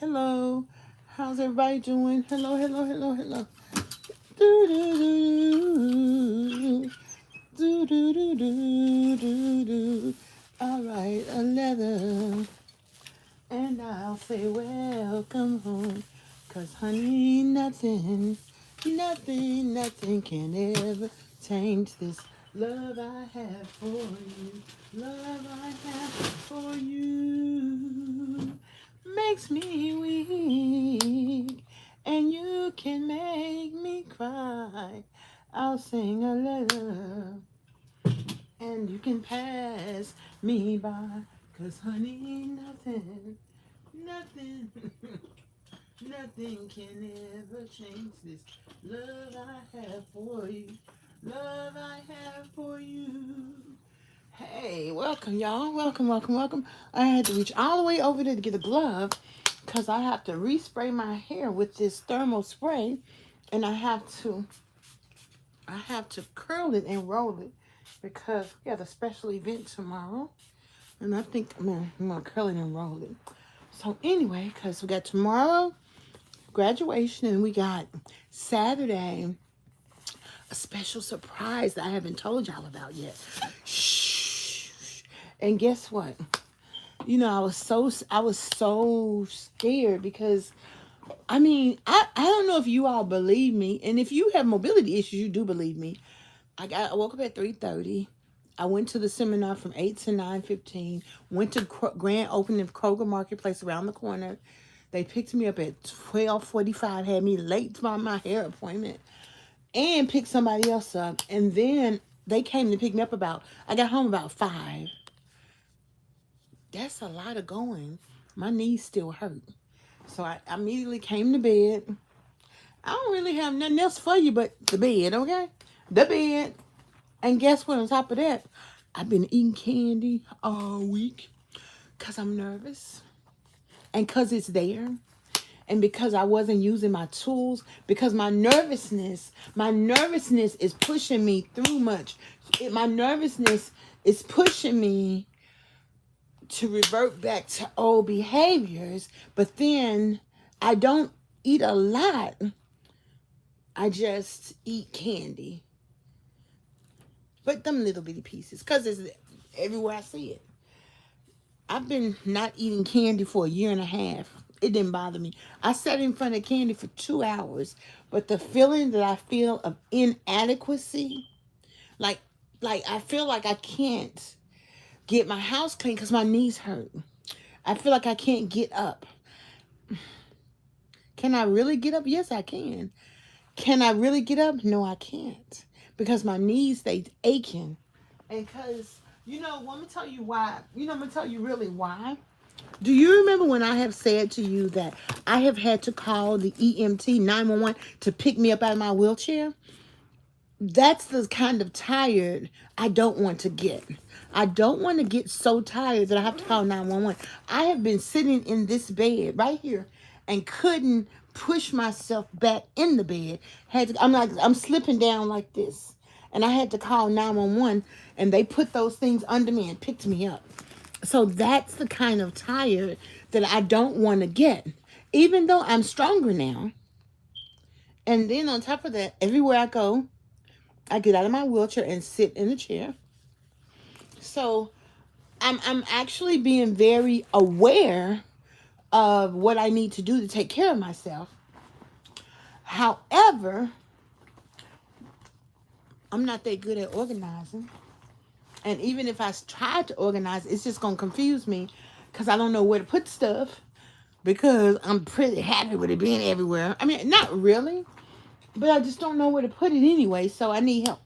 Hello. How's everybody doing? Hello, hello, hello, hello. Do do do do do do do do do. All right, 11, and I'll say welcome home, 'cause honey, nothing can ever change this love I have for you. Love I have for you makes me weak, and you can make me cry. I'll sing a letter, and you can pass me by, 'cause honey, nothing, nothing can ever change this love I have for you. Love I have for you. Hey, welcome, y'all. Welcome, welcome, welcome. I had to reach all the way over there to get a glove because I have to respray my hair with this thermal spray, and I have to curl it and roll it because we have a special event tomorrow, and I think I'm gonna curl it and roll it. So anyway, because we got tomorrow graduation and we got Saturday a special surprise that I haven't told y'all about yet. Shh. And guess what? I was so scared because I don't know if you all believe me, and if you have mobility issues, you do believe me. I woke up at 3:30. I went to the seminar from 8 to 9:15. Went to grand opening of Kroger Marketplace around the corner. They picked me up at 12:45, had me late for my hair appointment, and picked somebody else up. And then they came to pick me up I got home about 5. That's a lot of going. My knees still hurt. So I immediately came to bed. I don't really have nothing else for you but the bed, okay? The bed. And guess what? On top of that, I've been eating candy all week because I'm nervous and because it's there and because I wasn't using my tools, because my nervousness is pushing me through much. My nervousness is pushing me to revert back to old behaviors, but then I don't eat a lot. I just eat candy. But them little bitty pieces, because it's everywhere I see it. I've been not eating candy for a year and a half. It didn't bother me. I sat in front of candy for 2 hours, but the feeling that I feel of inadequacy, like I feel like I can't get my house clean because my knees hurt. I feel like I can't get up. Can I really get up? Yes, I can. Can I really get up? No, I can't. Because my knees, they aching. And because, let me tell you why. I'm going to tell you really why. Do you remember when I have said to you that I have had to call the EMT 911 to pick me up out of my wheelchair? That's the kind of tired I don't want to get. I don't want to get so tired that I have to call 911. I have been sitting in this bed right here and couldn't push myself back in the bed. I'm slipping down like this. And I had to call 911, and they put those things under me and picked me up. So that's the kind of tired that I don't want to get. Even though I'm stronger now. And then on top of that, everywhere I go, I get out of my wheelchair and sit in a chair. So I'm actually being very aware of what I need to do to take care of myself. However, I'm not that good at organizing. And even if I try to organize, it's just going to confuse me because I don't know where to put stuff because I'm pretty happy with it being everywhere. I mean, not really, but I just don't know where to put it anyway, so I need help.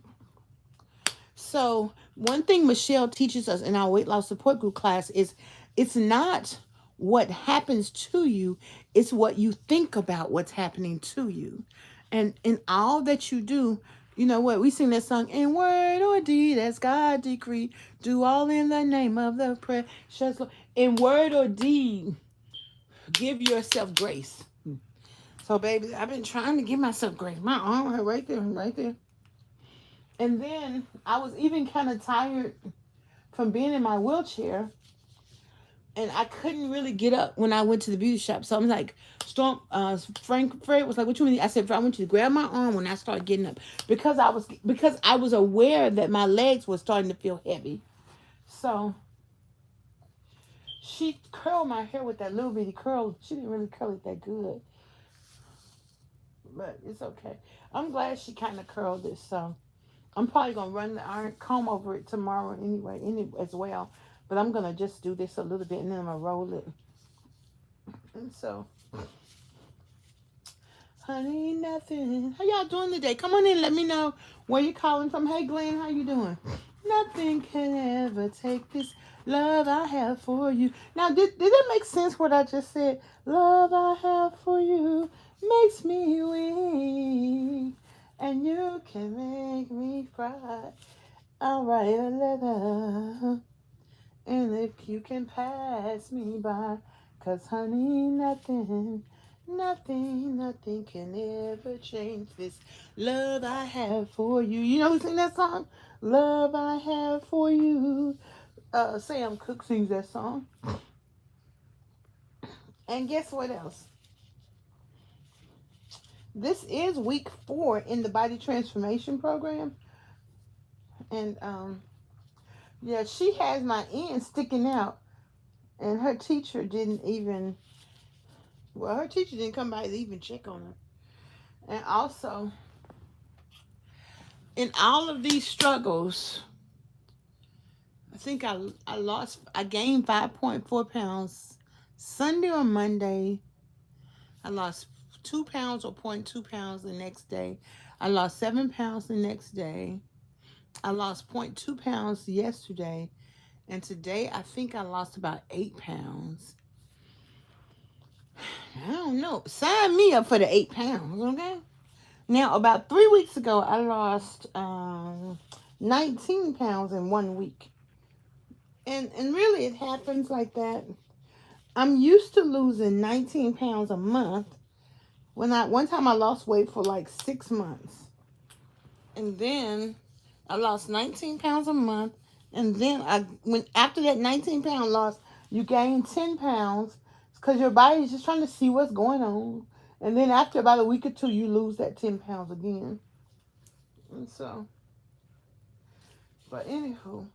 So one thing Michelle teaches us in our weight loss support group class is it's not what happens to you, it's what you think about what's happening to you. And in all that you do, you know what? We sing that song, in word or deed, as God decreed, do all in the name of the precious Lord. In word or deed, give yourself grace. So, baby, I've been trying to give myself grace. My arm hurt right there, right there. And then I was even kind of tired from being in my wheelchair. and I couldn't really get up when I went to the beauty shop. So I'm like, Fred was like, "What you mean?" I said, "I want you to grab my arm when I start getting up," because I was aware that my legs were starting to feel heavy. So she curled my hair with that little bitty curl. She didn't really curl it that good, but it's okay. I'm glad she kind of curled it. So I'm probably gonna run the iron comb over it tomorrow anyway, as well. But I'm gonna just do this a little bit and then I'm gonna roll it. And so, honey, nothing. How y'all doing today? Come on in. Let me know where you calling from. Hey, Glenn, how you doing? Nothing can ever take this love I have for you. Now, did it make sense what I just said? Love I have for you makes me weak, and you can make me cry. I'll write a letter, and if you can pass me by, 'cause honey, nothing can ever change this love I have for you. You know who sing that song? Love I have for you. Sam Cooke sings that song. And guess what else? This is week 4 in the body transformation program. And yeah, she has my end sticking out. And her teacher didn't even, well, her teacher didn't come by to even check on her. And also, in all of these struggles, I think I gained 5.4 pounds Sunday or Monday. I lost 2 pounds or 0.2 pounds the next day. I lost 7 pounds the next day. I lost 0.2 pounds yesterday. And today, I think I lost about 8 pounds. I don't know. Sign me up for the 8 pounds, okay? Now, about 3 weeks ago, I lost 19 pounds in 1 week. And really, it happens like that. I'm used to losing 19 pounds a month. One time I lost weight for like 6 months. And then I lost 19 pounds a month. And then after that 19-pound loss, you gain 10 pounds because your body is just trying to see what's going on. And then after about a week or 2, you lose that 10 pounds again. And so, but anywho,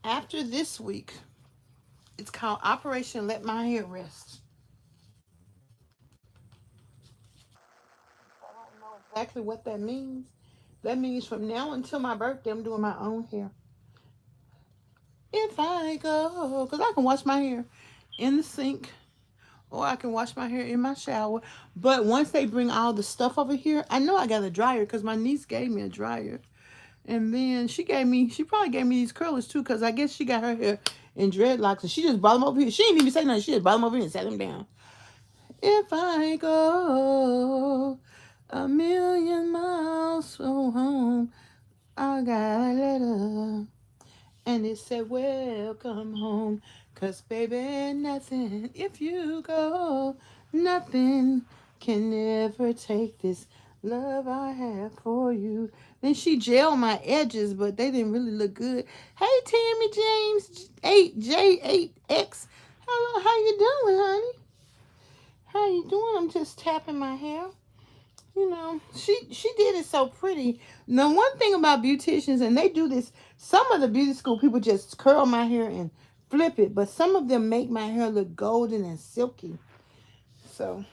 after this week, it's called Operation Let My Hair Rest. I don't know exactly what that means. That means from now until my birthday, I'm doing my own hair. If I go, because I can wash my hair in the sink or I can wash my hair in my shower. But once they bring all the stuff over here, I know I got a dryer because my niece gave me a dryer. And then she probably gave me these curlers too because I guess she got her hair in dreadlocks and she just brought them over here. She didn't even say nothing. She just brought them over here and sat them down. If I go a million miles from home, I got a letter. And it said, welcome home. 'Cause baby, nothing, if you go, nothing can ever take this love I have for you. Then she gelled my edges, but they didn't really look good. Hey, Tammy James 8J8X. Hello, how you doing, honey? How you doing? I'm just tapping my hair. You know, she did it so pretty. Now, one thing about beauticians, and they do this, some of the beauty school people just curl my hair and flip it, but some of them make my hair look golden and silky. So,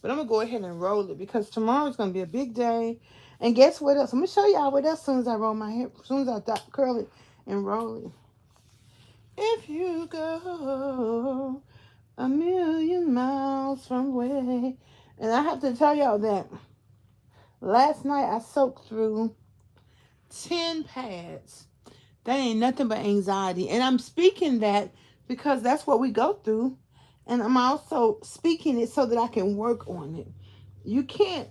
but I'm going to go ahead and roll it because tomorrow's going to be a big day. And guess what else? I'm going to show y'all what else as soon as I roll my hair, as soon as I curl it and roll it. If you go a million miles from away. And I have to tell y'all that last night I soaked through 10 pads. That ain't nothing but anxiety. And I'm speaking that because that's what we go through. And I'm also speaking it so that I can work on it. You can't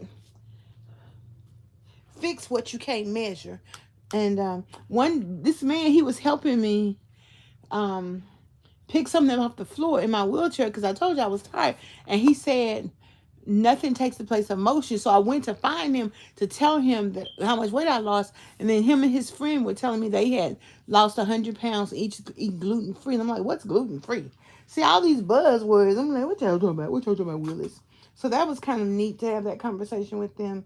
fix what you can't measure. And this man, he was helping me pick something off the floor in my wheelchair because I told you I was tired. And he said, nothing takes the place of motion. So I went to find him to tell him that how much weight I lost, and then him and his friend were telling me they had lost 100 pounds each, eat gluten free. And I'm like, what's gluten free? See all these buzzwords. I'm like, what y'all talking about? What y'all talking about, Willis? So that was kind of neat to have that conversation with them.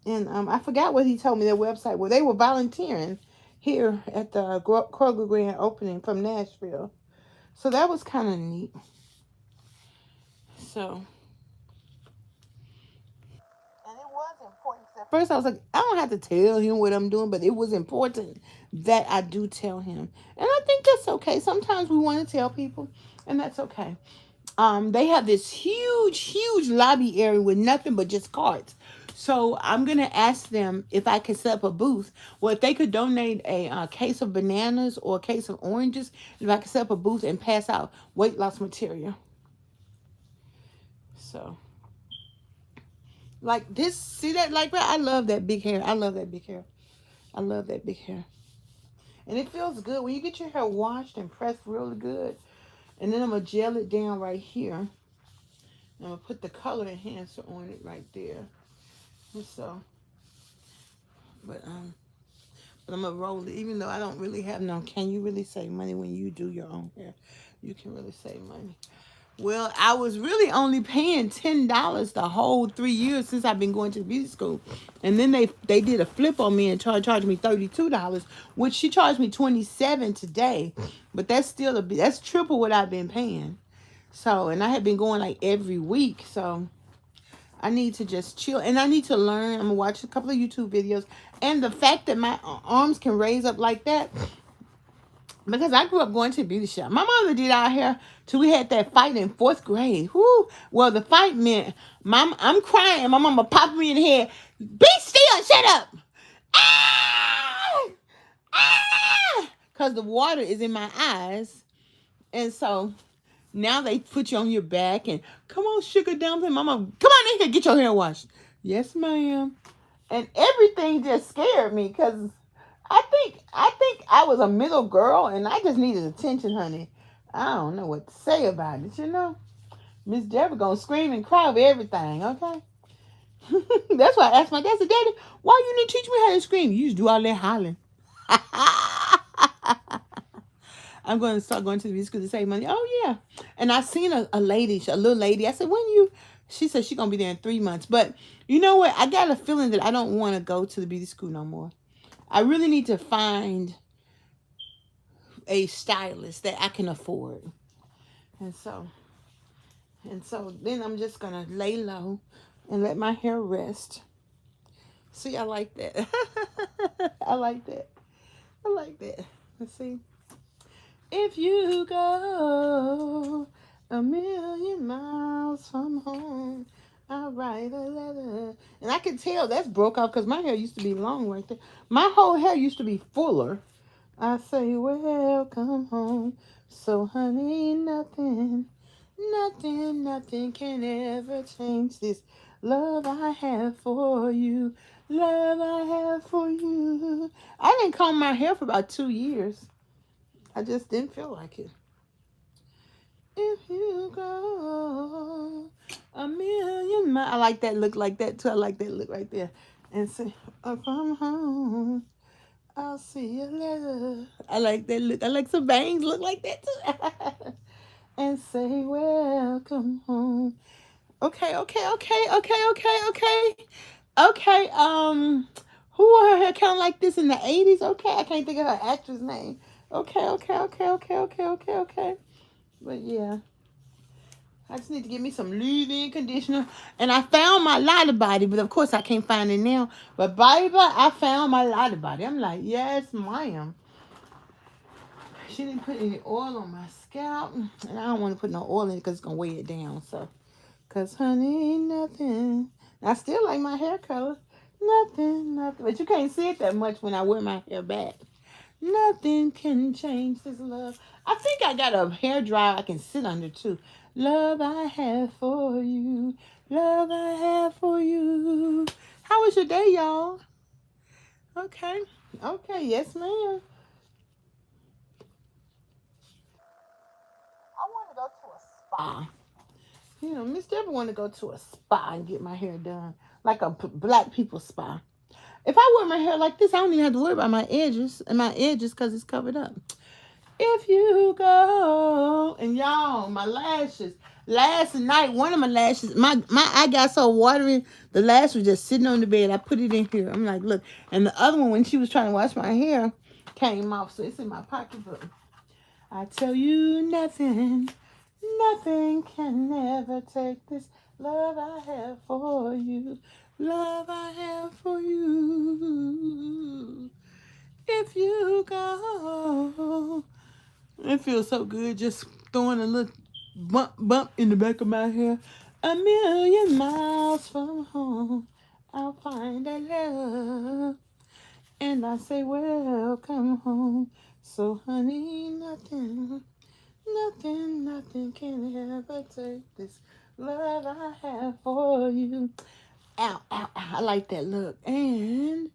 And I forgot what he told me their website where they were volunteering here at the Kroger Grand opening from Nashville. So that was kind of neat. So and it was important. At first, I was like, I don't have to tell him what I'm doing, but it was important that I do tell him. And I think that's okay. Sometimes we want to tell people, and that's okay. They have this huge lobby area with nothing but just carts. So I'm gonna ask them if I could set up a booth. Well, if they could donate a case of bananas or a case of oranges, if I could set up a booth and pass out weight loss material. So like this, see that like that? I love that big hair. I love that big hair. I love that big hair. And it feels good when you get your hair washed and pressed really good. And then I'm gonna gel it down right here. I'm gonna put the color enhancer on it right there. And so, but but I'm gonna roll it. Even though I don't really have no, can you really save money when you do your own hair? You can really save money. Well, I was really only paying $10 the whole 3 years since I've been going to the beauty school, and then they did a flip on me and charged me $32, which she charged me 27 today, but that's still that's triple what I've been paying. So, and I have been going like every week, so I need to just chill and I need to learn. I'm gonna watch a couple of YouTube videos, and the fact that my arms can raise up like that because I grew up going to a beauty shop. My mother did our hair till we had that fight in fourth grade. Whoo! Well, the fight meant I'm crying and my mama popped me in the head. Be still! Shut up! Ah! Ah! Because the water is in my eyes, and so now they put you on your back and come on, sugar dumpling, mama, come on in here, get your hair washed. Yes, ma'am. And everything just scared me because I think I was a middle girl and I just needed attention, honey. I don't know what to say about it, you know. Miss Deborah gonna scream and cry over everything, okay? That's why I asked my dad, I said, Daddy, why you didn't teach me how to scream? You just do all that hollering. I'm going to start going to the music school to save money. Oh, yeah. And I seen a lady, a little lady. I said, when you, she said she's going to be there in 3 months. But you know what? I got a feeling that I don't want to go to the beauty school no more. I really need to find a stylist that I can afford. And so, and so then I'm just going to lay low and let my hair rest. See, I like that. I like that. I like that. Let's see. If you go a million miles from home, I'll write a letter. And I can tell that's broke off because my hair used to be long right there. My whole hair used to be fuller. I say, welcome home. So, honey, nothing can ever change this love I have for you. Love I have for you. I didn't comb my hair for about 2 years. I just didn't feel like it. If you go a million miles. I like that look like that too. I like that look right there. And say, if I'm home, I'll see you later. I like that look. I like some bangs look like that too. And say, welcome home. Okay. Okay, who were her kind of like this in the 80s? Okay, I can't think of her actress name. Okay. But yeah, I just need to get me some leave-in conditioner. And I found my Lottie Body, but of course I can't find it now. But Bible, I found my Lottie Body. I'm like, yes, ma'am. She didn't put any oil on my scalp, and I don't want to put no oil in it because it's gonna weigh it down. So, cause honey, ain't nothing. I still like my hair color. Nothing. But you can't see it that much when I wear my hair back. Nothing can change this love. I think I got a hair dryer I can sit under too. Love I have for you. Love I have for you. How was your day, y'all? Okay. Okay. Yes, ma'am. I want to go to a spa. Miss Deborah want to go to a spa and get my hair done, like a black people spa. If I wear my hair like this, I don't even have to worry about my edges because it's covered up. If you go and y'all, my lashes. Last night, one of my lashes, my eye got so watery. The lash was just sitting on the bed. I put it in here. I'm like, look. And the other one, when she was trying to wash my hair, came off. So it's in my pocketbook. I tell you nothing, nothing can ever take this love I have for you. Love I have for you. If you go. It feels so good just throwing a little bump in the back of my hair. A million miles from home, I'll find a love. And I say, welcome home. So, honey, nothing can ever take this love I have for you. Ow, ow, ow. I like that look. And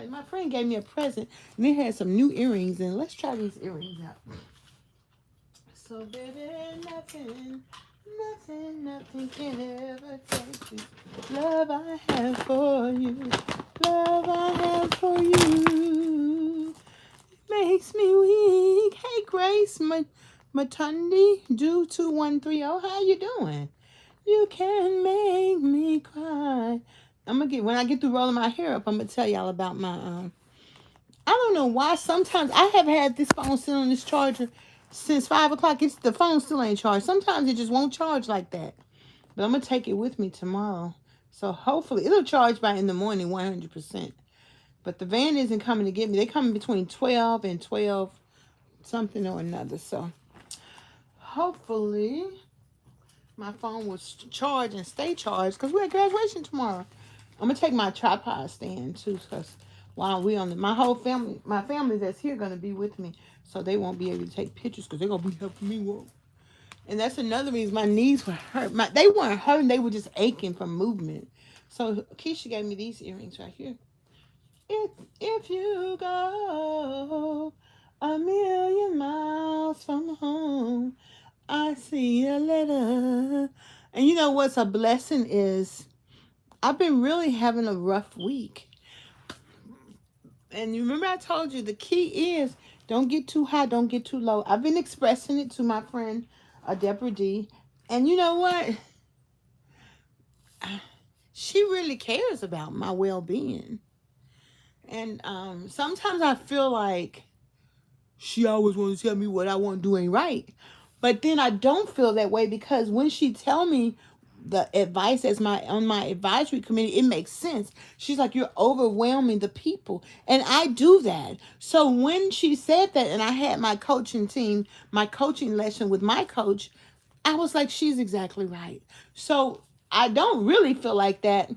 my friend gave me a present, and it had some new earrings in. Let's try these earrings out. So, baby, nothing can ever take this love I have for you. Love I have for you. Makes me weak. Hey, Grace, Matundi, do 2130. How you doing? You can make me cry. When I get through rolling my hair up, I'm gonna tell y'all about my I don't know why sometimes I have had this phone sitting on this charger since 5 o'clock. The phone still ain't charged. Sometimes it just won't charge like that. But I'm gonna take it with me tomorrow. So hopefully it'll charge by in the morning 100%. But the van isn't coming to get me. They come between 12 and 12 something or another. So hopefully my phone will charge and stay charged because we're at graduation tomorrow. I'm gonna take my tripod stand too, because while we on my whole family, my family that's here gonna be with me, so they won't be able to take pictures because they're gonna be helping me walk. And that's another reason my knees were hurt. They weren't hurting; they were just aching from movement. So Keisha gave me these earrings right here. If you go a million miles from home, I see a letter. And you know what's a blessing is I've been really having a rough week. And you remember I told you the key is don't get too high, don't get too low. I've been expressing it to my friend Debra D. And you know what? She really cares about my well-being. And sometimes I feel like she always wants to tell me what I want to do ain't right. But then I don't feel that way because when she tell me the advice as on my advisory committee, it makes sense. She's like, you're overwhelming the people. And I do that. So when she said that and I had my coaching team, my coaching lesson with my coach, I was like, she's exactly right. So I don't really feel like that,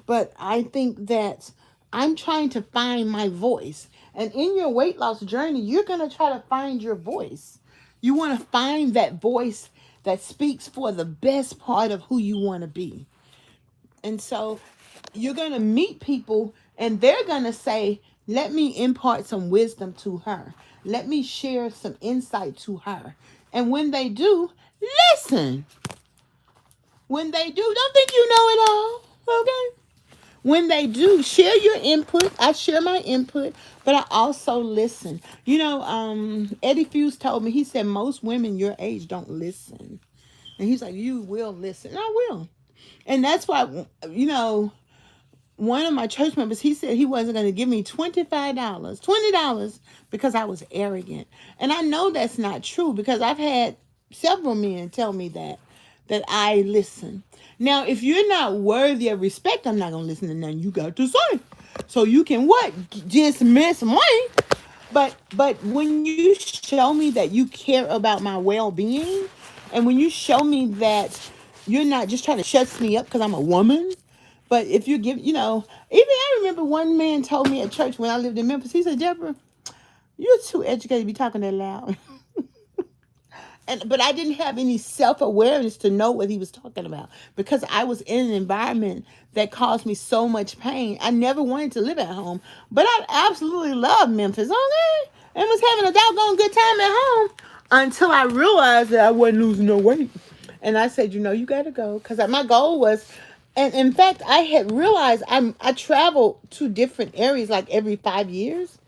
but I think that I'm trying to find my voice. And in your weight loss journey, you're going to try to find your voice. You want to find that voice that speaks for the best part of who you want to be. And so you're going to meet people and they're going to say, let me impart some wisdom to her. Let me share some insight to her. And when they do, listen. When they do, don't think you know it all. Okay? When they do, share your input. I share my input, but I also listen. You know, Eddie Fuse told me, he said, most women your age don't listen. And he's like, you will listen. And I will. And that's why, you know, one of my church members, he said he wasn't going to give me $25, $20 because I was arrogant. And I know that's not true because I've had several men tell me that I listen. Now, if you're not worthy of respect, I'm not going to listen to nothing you got to say. So you can what? Dismiss me. But when you show me that you care about my well-being, and when you show me that you're not just trying to shut me up because I'm a woman, but if you give, you know, even I remember one man told me at church when I lived in Memphis, he said, Deborah, you're too educated to be talking that loud. But I didn't have any self-awareness to know what he was talking about because I was in an environment that caused me so much pain. I never wanted to live at home, but I absolutely loved Memphis, okay? And was having a doggone good time at home until I realized that I wasn't losing no weight. And I said, you got to go. Because my goal was, and in fact, I had realized I travel to different areas like every 5 years.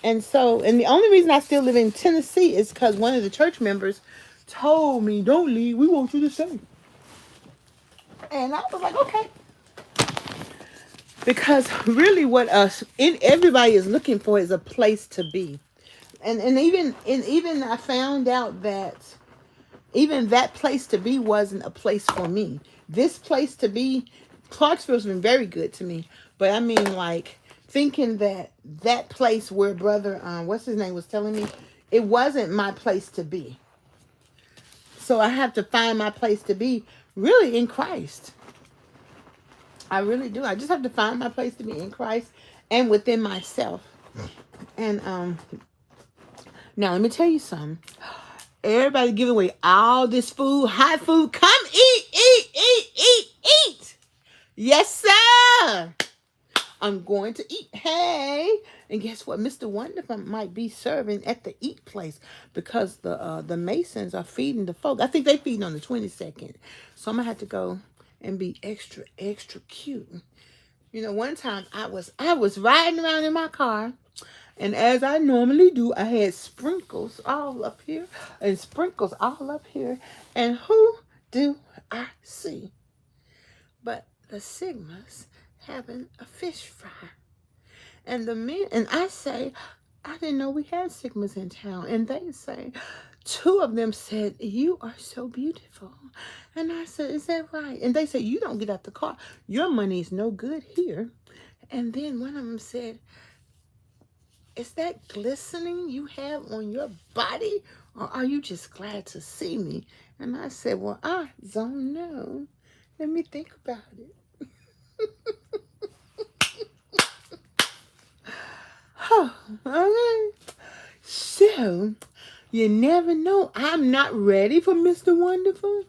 And so, and the only reason I still live in Tennessee is because one of the church members told me, don't leave, we want you to stay. And I was like, okay. Because really what everybody is looking for is a place to be. And even I found out that even that place to be wasn't a place for me. This place to be, Clarksville's been very good to me. But I mean, like, thinking that place where brother, what's his name, was telling me, it wasn't my place to be. So I have to find my place to be really in Christ. I really do. I just have to find my place to be in Christ and within myself. And now let me tell you something. Everybody giving away all this food, hot food. Come eat. Yes, sir. I'm going to eat. Hey. And guess what? Mr. Wonderful might be serving at the eat place because the Masons are feeding the folk. I think they feeding on the 22nd. So I'm going to have to go and be extra, extra cute. One time I was riding around in my car, and as I normally do, I had sprinkles all up here and sprinkles all up here. And who do I see but the Sigmas having a fish fry? And the men, and I say, I didn't know we had Sigmas in town. And they say, two of them said, you are so beautiful. And I said, is that right? And they said, you don't get out the car. Your money is no good here. And then one of them said, is that glistening you have on your body? Or are you just glad to see me? And I said, well, I don't know. Let me think about it. Oh, okay. So, you never know. I'm not ready for Mr. Wonderful.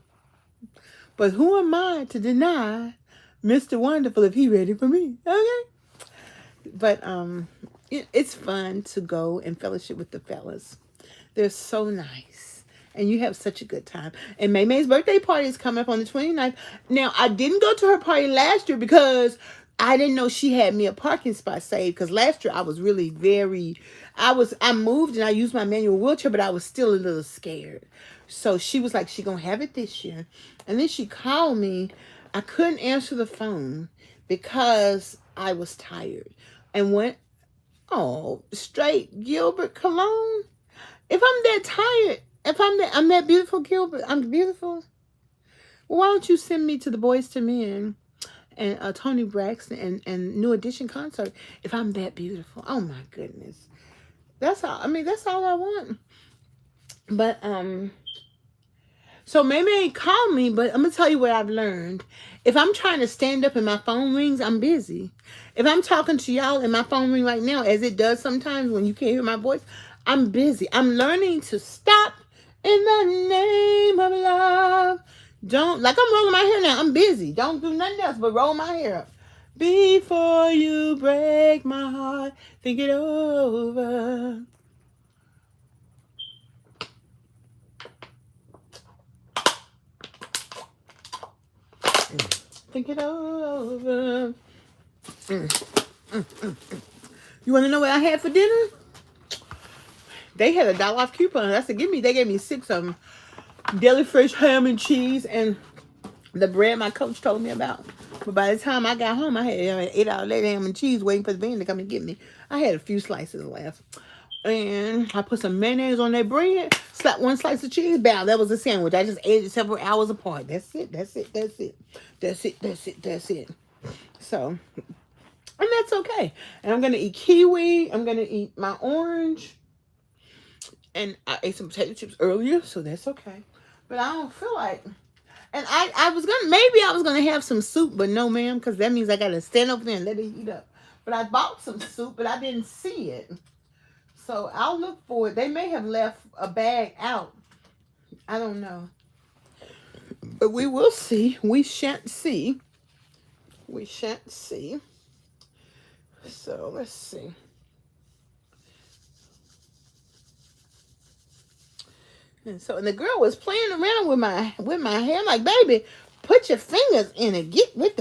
But who am I to deny Mr. Wonderful if he ready for me? Okay. But it's fun to go and fellowship with the fellas. They're so nice. And you have such a good time. And May May's birthday party is coming up on the 29th. Now, I didn't go to her party last year because I didn't know she had me a parking spot saved. Because last year I was really I moved and I used my manual wheelchair, but I was still a little scared. So she was like, she gonna have it this year. And then she called me. I couldn't answer the phone because I was tired. And went, straight Gilbert Cologne. If I'm that tired, if I'm that beautiful, Gilbert, I'm beautiful. Well, why don't you send me to the Boys to Men and Tony Braxton and New Edition concert if I'm that beautiful? Oh my goodness. That's all. I mean, that's all I want. But so maybe call me, but I'm gonna tell you what I've learned. If I'm trying to stand up and my phone rings, I'm busy. If I'm talking to y'all and my phone rings right now, as it does sometimes when you can't hear my voice, I'm busy. I'm learning to stop in the name of love. Don't, like, I'm rolling my hair now. I'm busy. Don't do nothing else but roll my hair up. Before you break my heart, think it over. Think it over. You want to know what I had for dinner? They had $1 off coupon. I said, they gave me 6 of them. Deli fresh ham and cheese and the bread my coach told me about. But by the time I got home, I had $8 ham and cheese waiting for the van to come and get me. I had a few slices left. And I put some mayonnaise on that bread, slapped 1 slice of cheese, bam, that was a sandwich. I just ate it several hours apart. That's it. So, and that's okay. And I'm going to eat kiwi. I'm going to eat my orange. And I ate some potato chips earlier, so that's okay. But I don't feel like... And I was going to have some soup, but no, ma'am, because that means I got to stand over there and let it heat up. But I bought some soup, but I didn't see it. So I'll look for it. They may have left a bag out. I don't know. But we will see. We shan't see. So let's see. And the girl was playing around with my hair. I'm like, baby, put your fingers in it. Get with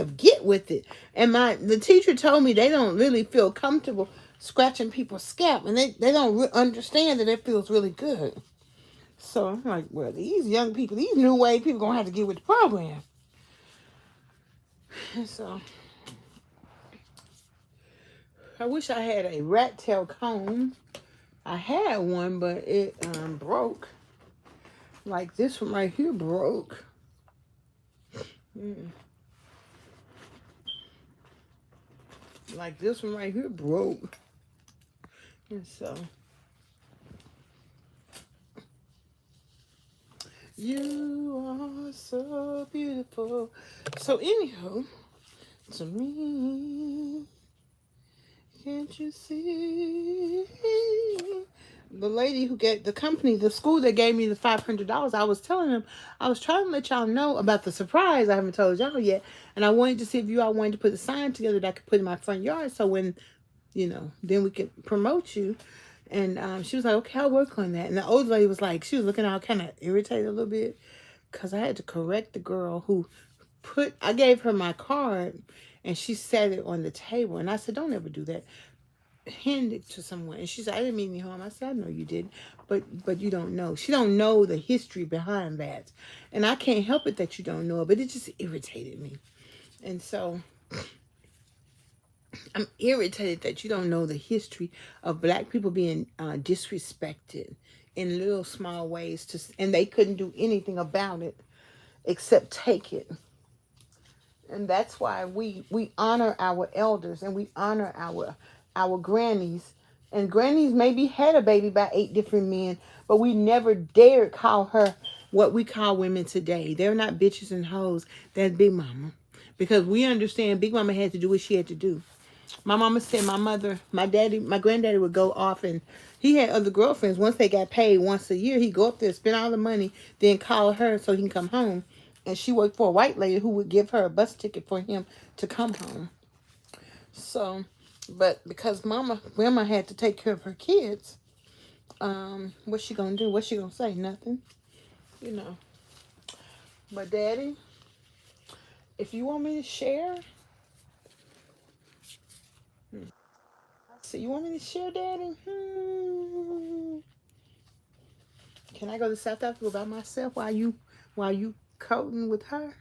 it. And the teacher told me they don't really feel comfortable scratching people's scalp, and they don't understand that it feels really good. So I'm like, well, these young people, these new wave people, gonna have to get with the program. And so I wish I had a rat tail comb. I had one, but it broke. Like this one right here broke. Like this one right here broke. And so you are so beautiful. So anyhow, to me, can't you see? The lady who gave the school that gave me the $500, I was telling them, I was trying to let y'all know about the surprise I haven't told y'all yet. And I wanted to see if you all wanted to put a sign together that I could put in my front yard. So when, then we could promote you. And she was like, okay, I'll work on that. And the old lady was like, she was looking out kind of irritated a little bit because I had to correct the girl who I gave her my card and she set it on the table. And I said, don't ever do that. Hand it to someone. And she said, I didn't mean any harm. I said, I know you did, but you don't know. She don't know the history behind that. And I can't help it that you don't know it, but it just irritated me. And so I'm irritated that you don't know the history of black people being disrespected in little small ways and they couldn't do anything about it except take it. And that's why we honor our elders and we honor our grannies. And grannies maybe had a baby by 8 different men, but we never dared call her what we call women today. They're not bitches and hoes. That's Big Mama. Because we understand Big Mama had to do what she had to do. My mama said my granddaddy would go off and he had other girlfriends. Once they got paid once a year, he'd go up there, spend all the money, then call her so he can come home. And she worked for a white lady who would give her a bus ticket for him to come home. So, but because grandma had to take care of her kids, what's she gonna do? What's she gonna say? Nothing, But Daddy, if you want me to share, so you want me to share, Daddy? Can I go to South Africa by myself while you coding with her?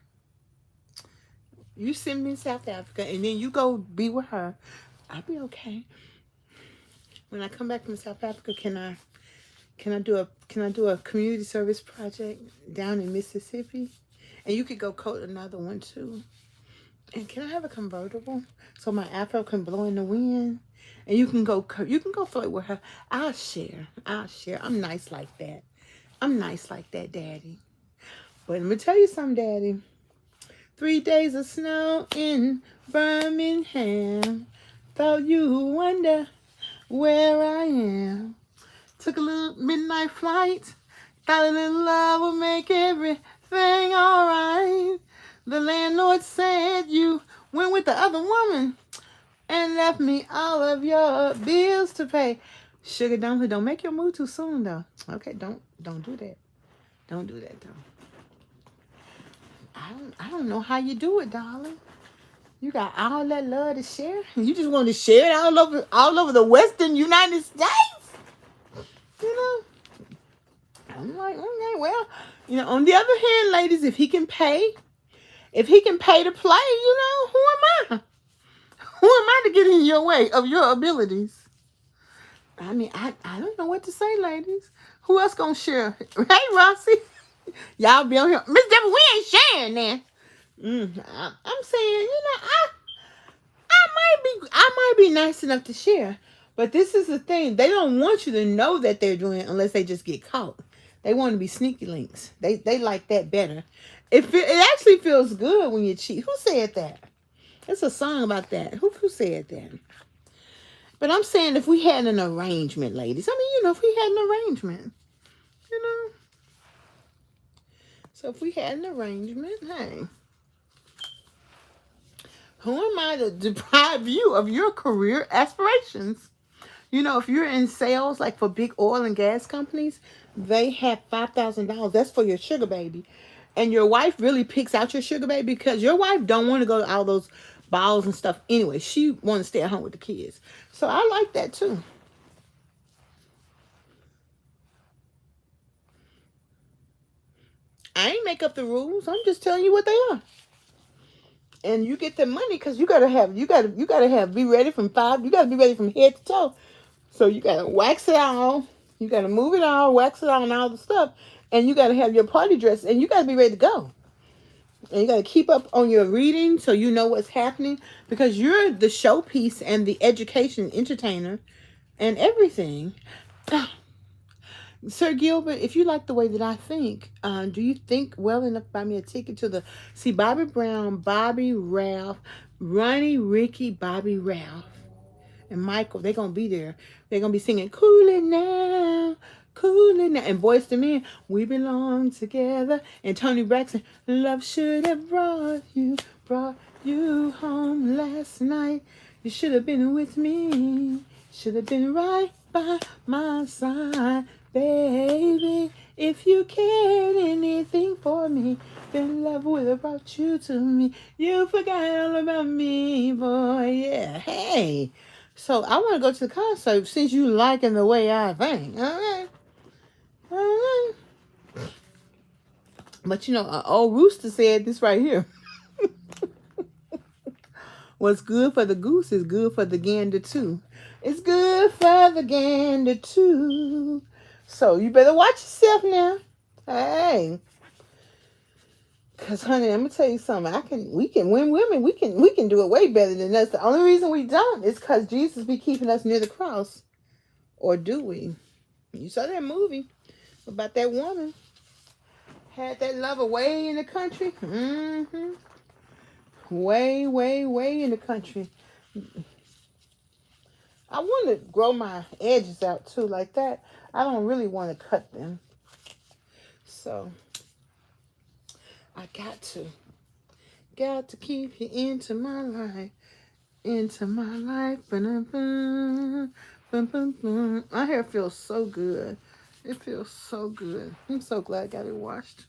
You send me to South Africa and then you go be with her. I'll be okay. When I come back from South Africa, can I do a community service project down in Mississippi? And you could go coat another one too. And can I have a convertible so my afro can blow in the wind? And you can go flirt with her. I'll share. I'm nice like that. Daddy. But let me tell you something, Daddy. 3 days of snow in Birmingham. Thought you would wonder where I am. Took a little midnight flight. Thought a little love would make everything alright. The landlord said you went with the other woman and left me all of your bills to pay. Sugar, don't make your move too soon, though. Okay, don't do that. Don't do that, though. I don't know how you do it, darling. You got all that love to share. You just want to share it all over the Western United States. I'm like, okay, well, on the other hand, ladies, if he can pay to play, who am I? Who am I to get in your way of your abilities? I mean, I don't know what to say, ladies. Who else gonna share? Hey, Rossi. Y'all be on here. Miss Debra, we ain't sharing now. I'm saying, I might be nice enough to share. But this is the thing. They don't want you to know that they're doing it unless they just get caught. They want to be sneaky links. They like that better. It actually feels good when you cheat. Who said that? It's a song about that. Who said that? But I'm saying if we had an arrangement, ladies. I mean, if we had an arrangement. So if we had an arrangement, hey. Who am I to deprive you of your career aspirations? You know, if you're in sales, like for big oil and gas companies, they have $5,000. That's for your sugar baby. And your wife really picks out your sugar baby because your wife don't want to go to all those balls and stuff anyway. She want to stay at home with the kids. So I like that too. I ain't make up the rules. I'm just telling you what they are. And you get the money because you gotta have be ready from five. You gotta be ready from head to toe. So you gotta wax it all. You gotta move it all, wax it all, and all the stuff. And you gotta have your party dress, and you gotta be ready to go. And you gotta keep up on your reading so you know what's happening because you're the showpiece and the education entertainer and everything. Sir Gilbert, if you like the way that I think, do you think well enough to buy me a ticket to the see Bobby Brown, Bobby Ralph, Ronnie, Ricky, Bobby Ralph, and Michael? They're gonna be there. They're gonna be singing "Cool It Now, Cool It Now," and Boys to Men, "We Belong Together," and Tony Braxton, "Love Should Have brought you home last night. You should have been with me. Should have been right by my side, baby. If you cared anything for me, then love would have brought you to me. You forgot all about me, boy. Yeah, hey." So I want to go to the concert since you liking the way I think. All right, all right. But you know, old Rooster said this right here. What's good for the goose is good for the gander too. It's good for the gander too. So you better watch yourself now. Hey. Cause honey, I'm gonna tell you something. We can win women. We can do it way better than us. The only reason we don't is cause Jesus be keeping us near the cross. Or do we? You saw that movie about that woman. Had that lover way in the country. Mm-hmm. Way, way, way in the country. I want to grow my edges out too, like that. I don't really want to cut them. So I got to keep you into my life, into my life. Ba-dum-bum, bum-bum-bum. My hair feels so good. It feels so good. I'm so glad I got it washed.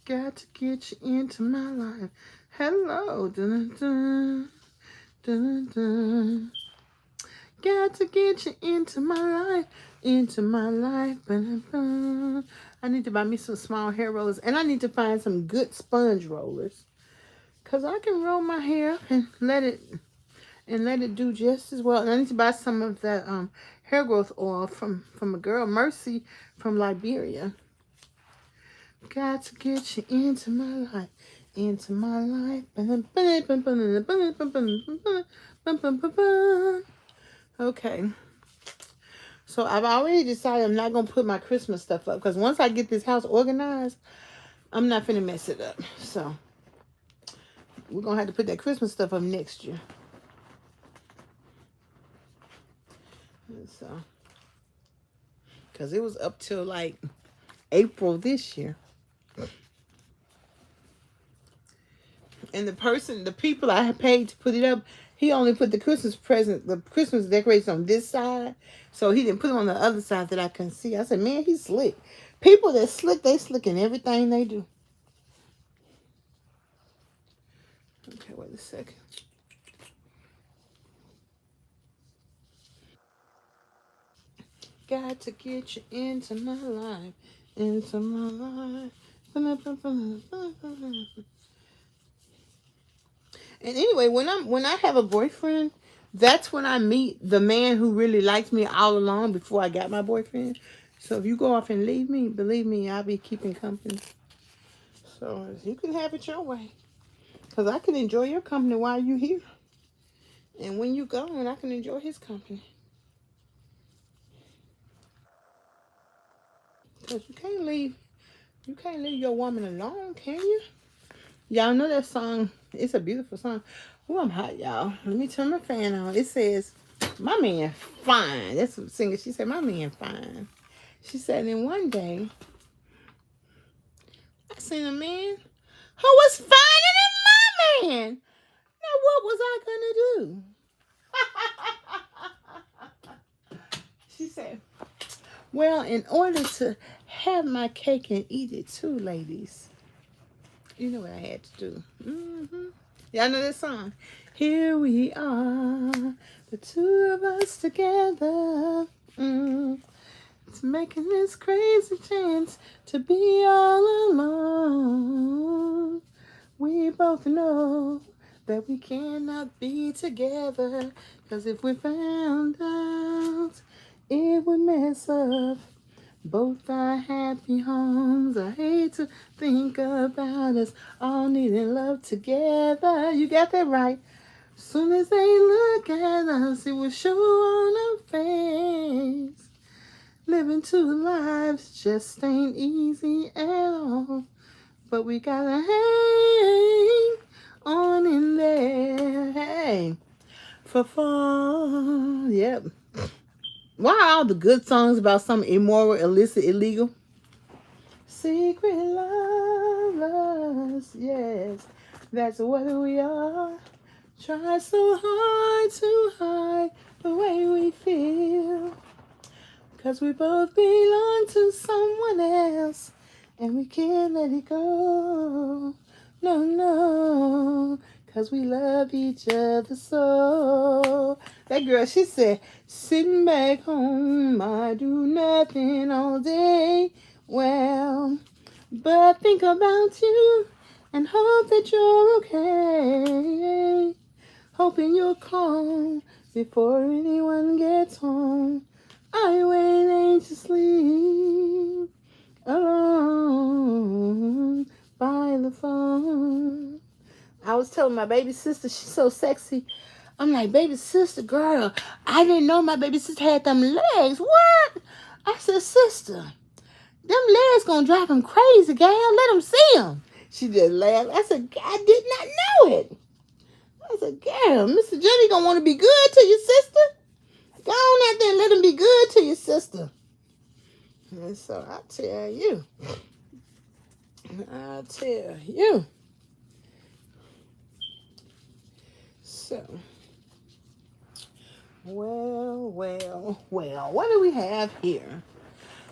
Got to get you into my life. Hello. Dun-dun-dun, dun-dun-dun. Got to get you into my life, into my life. Ba-dum-bum. I need to buy me some small hair rollers, and I need to find some good sponge rollers, cause I can roll my hair and let it do just as well. And I need to buy some of that hair growth oil from a girl, Mercy, from Liberia. Got to get you into my life, into my life. Okay. So I've already decided I'm not gonna put my Christmas stuff up because once I get this house organized, I'm not finna mess it up. So we're gonna have to put that Christmas stuff up next year. So, cause it was up till like April this year, and the people I had paid to put it up, he only put the Christmas decorations on this side, so he didn't put them on the other side that I couldn't see. I said, man, he's slick. People that slick, they slick in everything they do. Okay, wait a second. Got to get you into my life, into my life. And anyway, when I have a boyfriend, that's when I meet the man who really likes me all along before I got my boyfriend. So if you go off and leave me, believe me, I'll be keeping company. So you can have it your way, cause I can enjoy your company while you here, and when you go, and I can enjoy his company. Cause you can't leave your woman alone, can you? Y'all know that song. It's a beautiful song. Oh, I'm hot, y'all. Let me turn my fan on. It says, "My man fine." That's what singer. She said, "My man fine." She said, "And one day, I seen a man who was finer than my man. Now, what was I gonna do?" Well, in order to have my cake and eat it too, ladies, you know what I had to do. Y'all know this song? Here we are, the two of us together. It's making this crazy chance to be all alone. We both know that we cannot be together, 'cause if we found out, it would mess up both our happy homes. I hate to think about us all needing love together. You got that right. Soon as they look at us, it will show on our face. Living two lives just ain't easy at all. But we gotta hang on in there. Hey, for fun. Yep. Why are all the good songs about something immoral, illicit, illegal? Secret lovers, yes, that's what we are. Try so hard to hide the way we feel, 'cause we both belong to someone else, and we can't let it go. No, no, 'cause we love each other so. That girl, she said, sitting back home, I do nothing all day. Well, but think about you and hope that you're okay. Hoping you'll call before anyone gets home. I wait anxiously alone by the phone. I was telling my baby sister, she's so sexy. I'm like, baby sister, girl, I didn't know my baby sister had them legs. What? I said, sister, them legs gonna drive him crazy, gal. Let him see them. She just laughed. I said, I did not know it. I said, girl, Mr. Jenny gonna want to be good to your sister. Go on out there and let him be good to your sister. And so I tell you. So, well, what do we have here?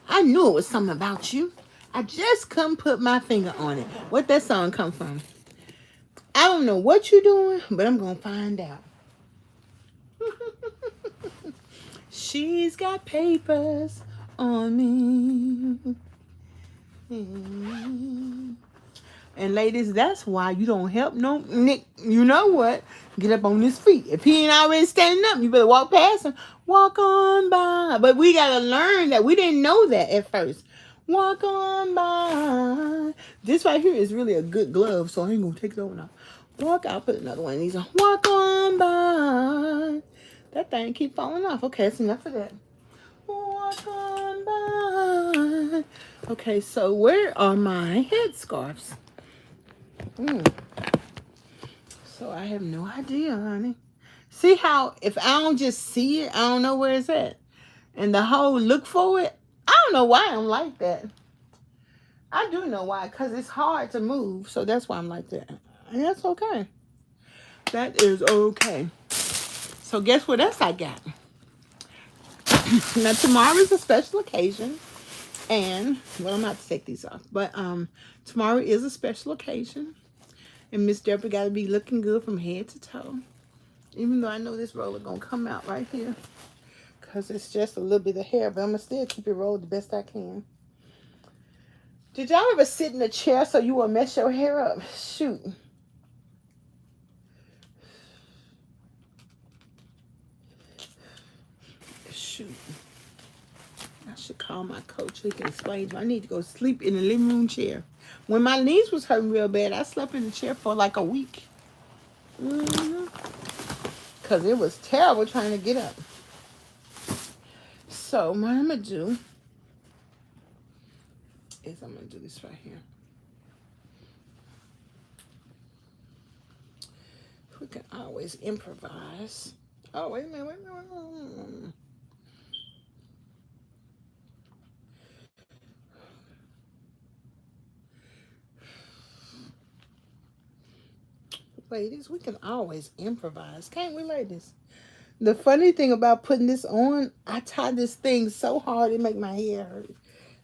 I knew it was something about you. I just couldn't put my finger on it. What that song come from? I don't know what you're doing, but I'm going to find out. She's got papers on me. And ladies, that's why you don't help no Nick. You know what? Get up on his feet. If he ain't already standing up, you better walk past him. Walk on by. But we got to learn that. We didn't know that at first. Walk on by. This right here is really a good glove, so I ain't going to take it over now. Walk out. Put another one of these on. Walk on by. That thing keep falling off. Okay, that's enough of that. Walk on by. Okay, so where are my headscarves? So I have no idea, honey. See how if I don't just see it, I don't know where it's at. And the whole look for it, I don't know why I'm like that. I do know why, because it's hard to move. So that's why I'm like that. And that's okay. That is okay. So guess what else I got? Now tomorrow is a special occasion. And, well, I'm going to have to take these off. But tomorrow is a special occasion. And Miss Debra got to be looking good from head to toe. Even though I know this roller going to come out right here. Because it's just a little bit of hair. But I'm going to still keep it rolled the best I can. Did y'all ever sit in a chair so you will mess your hair up? Shoot. I should call my coach. He can explain. I need to go sleep in the living room chair. When my knees was hurting real bad, I slept in the chair for like a week. Because it was terrible trying to get up. So what I'm going to do is I'm going to do this right here. We can always improvise. Oh, wait a minute. Ladies, we can always improvise. Can't we, ladies? The funny thing about putting this on, I tie this thing so hard it make my hair hurt.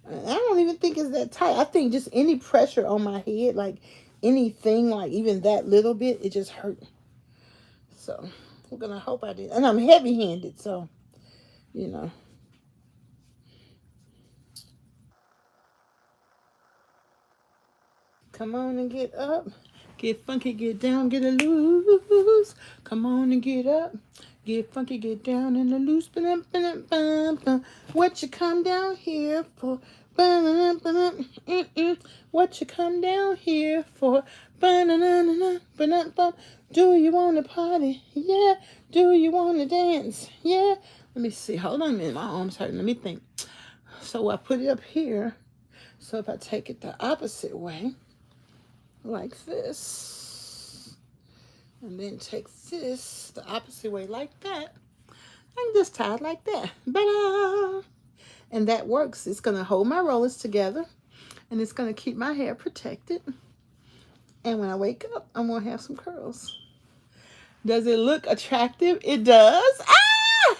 I don't even think it's that tight. I think just any pressure on my head, like anything, like even that little bit, it just hurt. So I'm gonna hope I did. And I'm heavy-handed, so you know. Come on and get up. Get funky, get down, get a loose. Come on and get up. Get funky, get down and a loose. Ba-dum, ba-dum, bum, bum. What you come down here for? Ba-dum, ba-dum, mm-mm. What you come down here for? Ba-na-na-na-na, ba-dum, bum. Do you want to party? Yeah. Do you want to dance? Yeah. Let me see. Hold on a minute. My arm's hurting. Let me think. So I put it up here. So if I take it the opposite way, like this, and then take this the opposite way like that, and just tie it like that. Ta-da! And that works. It's going to hold my rollers together, and it's going to keep my hair protected. And when I wake up, I'm going to have some curls. Does it look attractive? It does. Ah!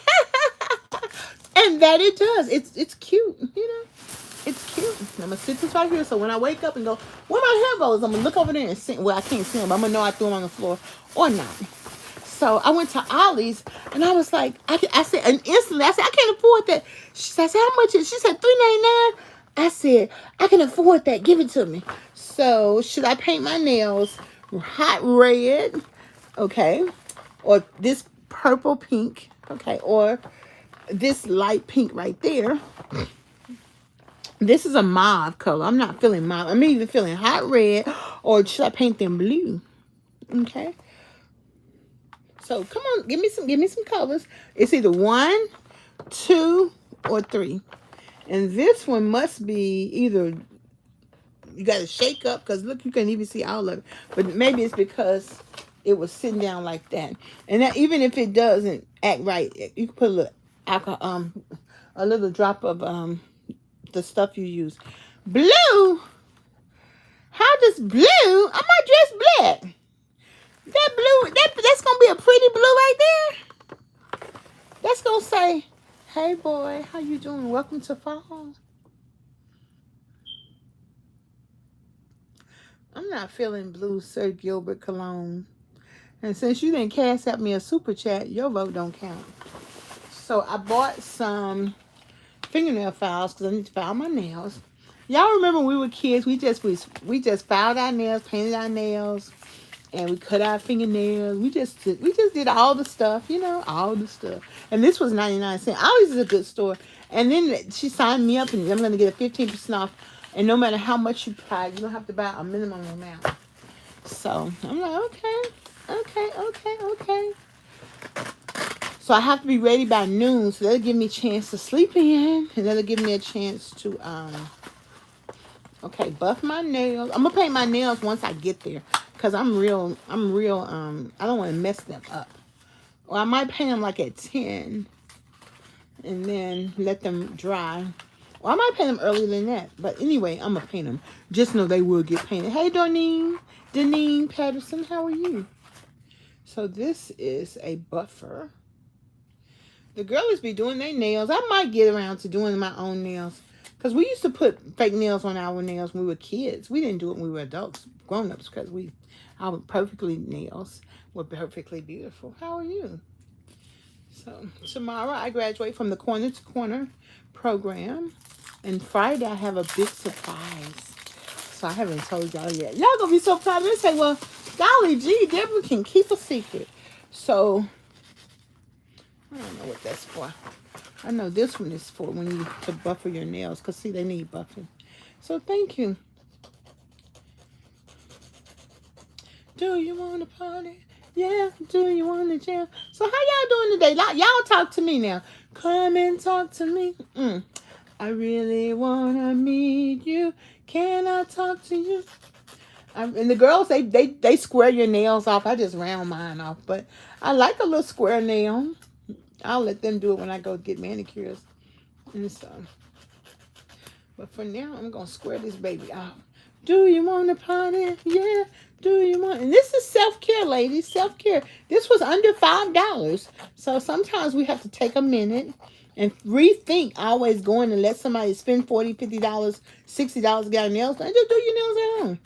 And that it does. It's cute, you know. It's cute. I'm gonna sit this right here, so when I wake up and go, where my hair goes, I'm gonna look over there and see. Well, I can't see them, but I'm gonna know I threw them on the floor or not. So I went to Ollie's and I was like, I said, and instantly I said, I can't afford that. She said, how much is? She said $3.99. I said, I can afford that. Give it to me. So should I paint my nails hot red? Okay, or this purple pink? Okay, or this light pink right there. This is a mauve color. I'm not feeling mauve. I'm even feeling hot red, or should I paint them blue? Okay. So come on, give me some colors. It's either 1, 2, or 3. And this one must be either, you got to shake up, because look, you can't even see all of it. But maybe it's because it was sitting down like that. And that, even if it doesn't act right, you can put a little alcohol, a little drop of the stuff you use. Blue? How does blue? I might dress black. That blue, that's gonna be a pretty blue right there. That's gonna say, "Hey boy, how you doing? Welcome to fall." I'm not feeling blue, Sir Gilbert Cologne. And since you didn't cast out me a super chat, your vote don't count. So I bought some fingernail files because I need to file my nails. Y'all remember when we were kids? We just filed our nails, painted our nails, and we cut our fingernails. We just did all the stuff, you know, all the stuff. And this was 99¢. Always is a good store. And then she signed me up, and I'm gonna get a 15% off. And no matter how much you buy, you don't have to buy a minimum amount. So I'm like, okay. So I have to be ready by noon. So that'll give me a chance to sleep in, and that'll give me a chance to buff my nails. I'm gonna paint my nails once I get there, because I'm real I don't want to mess them up. Or I might paint them like at 10 and then let them dry. Or I might paint them earlier than that. But anyway, I'm gonna paint them. Just know they will get painted. Hey Doneen Patterson, how are you? So this is a buffer. The girlies be doing their nails. I might get around to doing my own nails. Because we used to put fake nails on our nails when we were kids. We didn't do it when we were adults, grown-ups, because our perfectly nails were perfectly beautiful. How are you? So tomorrow I graduate from the Corner to Corner program. And Friday I have a big surprise. So I haven't told y'all yet. Y'all gonna be so proud. They say, well, golly gee, Debra can keep a secret. So I don't know what that's for. I know this one is for when you to buffer your nails, because see, they need buffing. So thank you. Do you want to party? Yeah. Do you want to jam? So how y'all doing today? Y'all talk to me now. Come and talk to me. I really want to meet you. Can I talk to you? And the girls, they square your nails off. I just round mine off. But I like a little square nail. I'll let them do it when I go get manicures and stuff. But for now, I'm going to square this baby off. Do you want to party? Yeah. Do you want? And this is self-care, ladies. Self-care. This was under $5. So sometimes we have to take a minute and rethink always going and let somebody spend $40, $50, $60 to get our nails done. Just do your nails at home.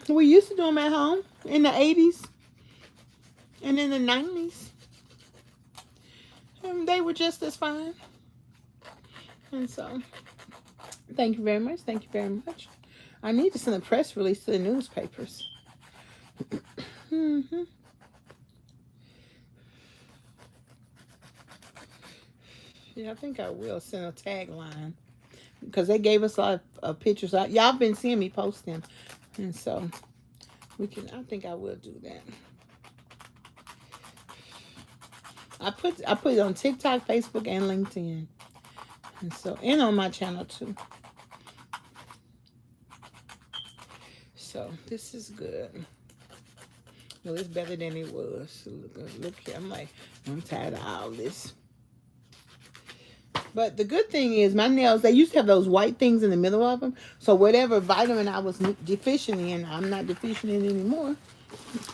We used to do them at home in the 80s and in the 90s. And they were just as fine. And so, thank you very much. Thank you very much. I need to send a press release to the newspapers. Mm-hmm. Yeah, I think I will send a tagline because they gave us a lot of pictures. Y'all been seeing me post them, and so we can. I think I will do that. I put it on TikTok, Facebook, and LinkedIn, and so and on my channel too. So this is good. No, it's better than it was. Look here. I'm like, I'm tired of all this. But the good thing is my nails, they used to have those white things in the middle of them. So whatever vitamin I was deficient in, I'm not deficient in anymore.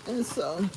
And so